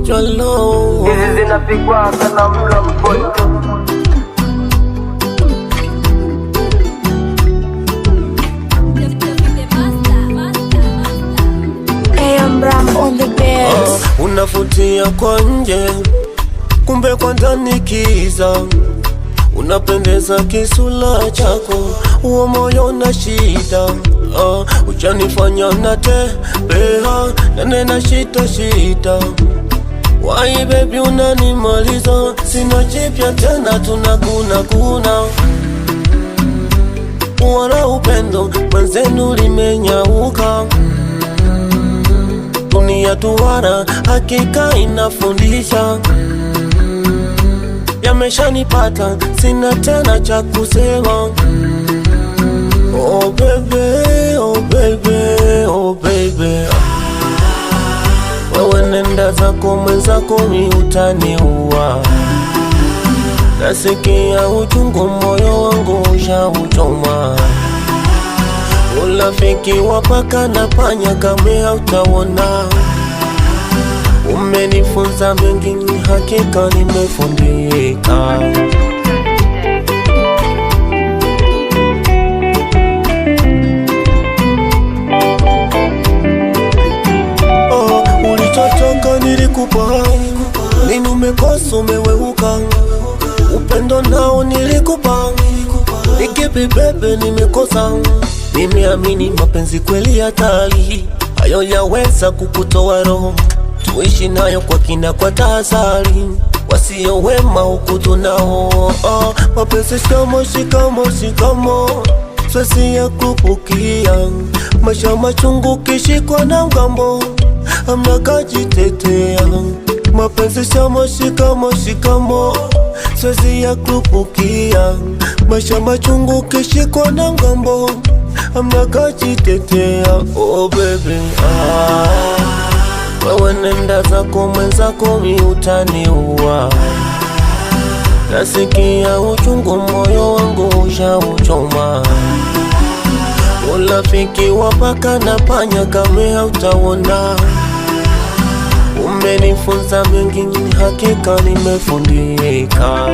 your love. Hizi zinapigwa kana mlo mkojo. On the bed. Unafutia kwa nje, kumbe kwa ndani kiza. Unapendeza kisula chako, uo moyo na shida. Uchanifanya natembea na shita. Why baby unanimaliza, sina jipya tena tunaguna. Wana upendo mwenzenu limenyauka. Dunia tuwara hakika inafundisha. Yameshanipata sina tena cha kusema. Oh baby, oh baby, oh baby. Wewe nenda zako mwenzako mi utaniua. Nasikia uchungu moyo wangu ushauchoma. Urafiki wa paka na panya kamwe hautaona. Umenifunza mengi hakika nimefundika. Ulichotoka nilikupa, nini umekosa umeweuka. Upendo nao nilikupa, nikipi bebe nimekosa. Nimeamini mapenzi kweli hatari, hayo yaweza kukutoa roho. Tuishi nayo kwa kina kwa tahadhari, wasio wema huku tunao. Mapenzi shikamo, swezi ya kupukia. Maisha machungu kishikwa na ngambo, hamna kajitetea. Mapenzi shikamo, swezi ya kupukia. Maisha machungu kishikwa na ngambo, hamna kajitetea. Oh baby, wewe nenda zako mwenzako mi utaniua. Nasikia uchungu moyo wangu ushauchoma. Urafiki wa paka na panya kamwe hautaona. Umenifunza mengi hakika nimefundika.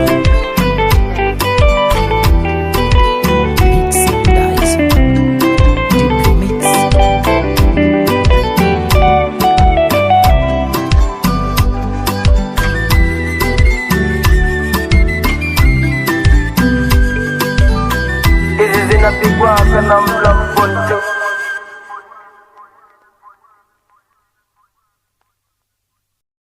Hizi zinapigwa kana mlo